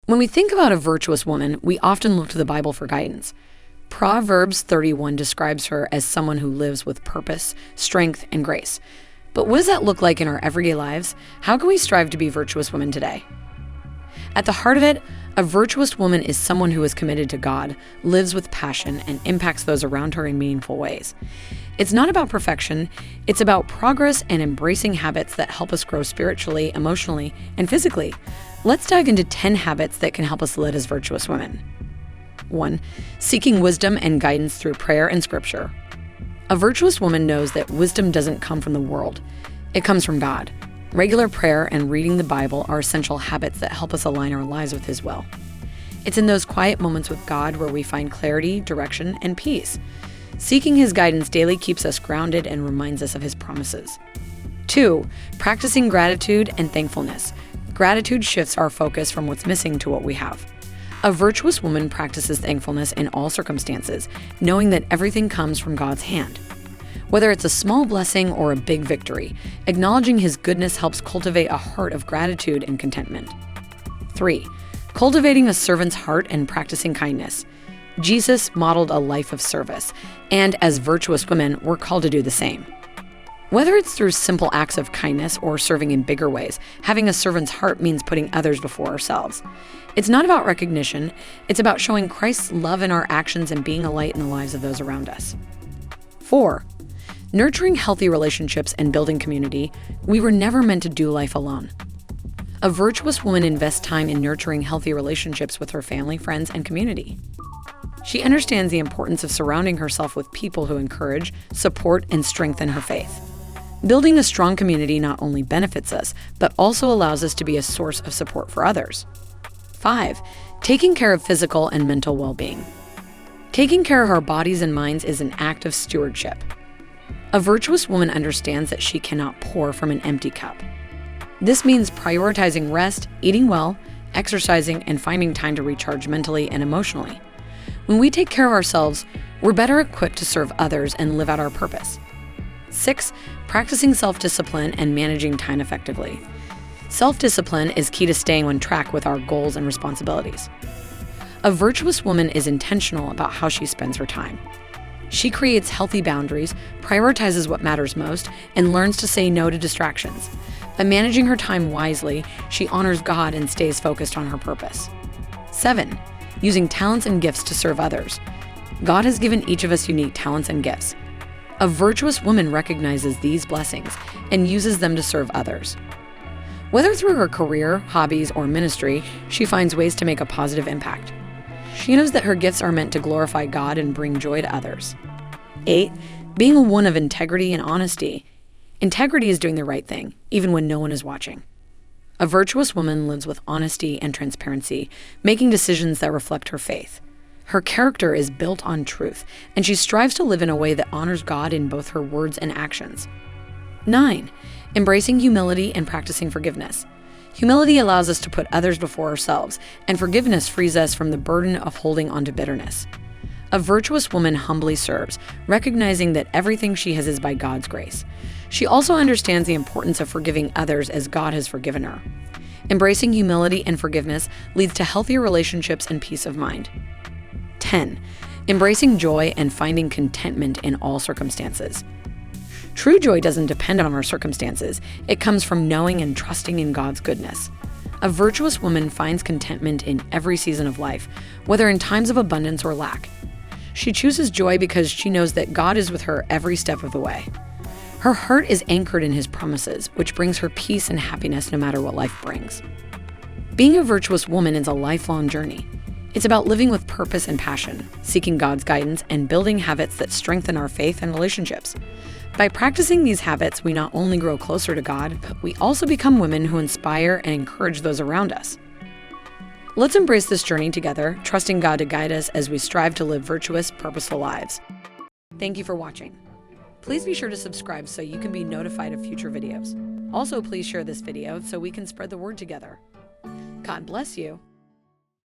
When we think about a virtuous woman, we often look to the Bible for guidance. Proverbs 31 describes her as someone who lives with purpose, strength, and grace. But what does that look like in our everyday lives? How can we strive to be virtuous women today? At the heart of it, a virtuous woman is someone who is committed to God, lives with passion, and impacts those around her in meaningful ways. It's not about perfection, it's about progress and embracing habits that help us grow spiritually, emotionally, and physically. Let's dive into 10 habits that can help us lead as virtuous women. 1. Seeking wisdom and guidance through prayer and scripture. A virtuous woman knows that wisdom doesn't come from the world. It comes from God. Regular prayer and reading the Bible are essential habits that help us align our lives with His will. It's in those quiet moments with God where we find clarity, direction, and peace. Seeking His guidance daily keeps us grounded and reminds us of His promises. 2. Practicing gratitude and thankfulness. Gratitude shifts our focus from what's missing to what we have. A virtuous woman practices thankfulness in all circumstances, knowing that everything comes from God's hand. Whether it's a small blessing or a big victory, acknowledging His goodness helps cultivate a heart of gratitude and contentment. 3. Cultivating a servant's heart and practicing kindness. Jesus modeled a life of service, and as virtuous women, we're called to do the same. Whether it's through simple acts of kindness or serving in bigger ways, having a servant's heart means putting others before ourselves. It's not about recognition, it's about showing Christ's love in our actions and being a light in the lives of those around us. 4. Nurturing healthy relationships and building community. We were never meant to do life alone. A virtuous woman invests time in nurturing healthy relationships with her family, friends, and community. She understands the importance of surrounding herself with people who encourage, support, and strengthen her faith. Building a strong community not only benefits us, but also allows us to be a source of support for others. 5. Taking care of physical and mental well-being. Taking care of our bodies and minds is an act of stewardship. A virtuous woman understands that she cannot pour from an empty cup. This means prioritizing rest, eating well, exercising, and finding time to recharge mentally and emotionally. When we take care of ourselves, we're better equipped to serve others and live out our purpose. 6. Practicing self-discipline and managing time effectively. Self-discipline is key to staying on track with our goals and responsibilities. A virtuous woman is intentional about how she spends her time. She creates healthy boundaries, prioritizes what matters most, and learns to say no to distractions. By managing her time wisely, she honors God and stays focused on her purpose. 7. Using talents and gifts to serve others. God has given each of us unique talents and gifts. A virtuous woman recognizes these blessings and uses them to serve others. Whether through her career, hobbies, or ministry, she finds ways to make a positive impact. She knows that her gifts are meant to glorify God and bring joy to others. 8. Being a woman of integrity and honesty. Integrity is doing the right thing, even when no one is watching. A virtuous woman lives with honesty and transparency, making decisions that reflect her faith. Her character is built on truth, and she strives to live in a way that honors God in both her words and actions. 9. Embracing humility and practicing forgiveness. Humility allows us to put others before ourselves, and forgiveness frees us from the burden of holding onto bitterness. A virtuous woman humbly serves, recognizing that everything she has is by God's grace. She also understands the importance of forgiving others as God has forgiven her. Embracing humility and forgiveness leads to healthier relationships and peace of mind. 10. Embracing joy and finding contentment in all circumstances. True joy doesn't depend on our circumstances. It comes from knowing and trusting in God's goodness. A virtuous woman finds contentment in every season of life, whether in times of abundance or lack. She chooses joy because she knows that God is with her every step of the way. Her heart is anchored in His promises, which brings her peace and happiness no matter what life brings. Being a virtuous woman is a lifelong journey. It's about living with purpose and passion, seeking God's guidance, and building habits that strengthen our faith and relationships. By practicing these habits, we not only grow closer to God, but we also become women who inspire and encourage those around us. Let's embrace this journey together, trusting God to guide us as we strive to live virtuous, purposeful lives. Thank you for watching. Please be sure to subscribe so you can be notified of future videos. Also, please share this video so we can spread the word together. God bless you.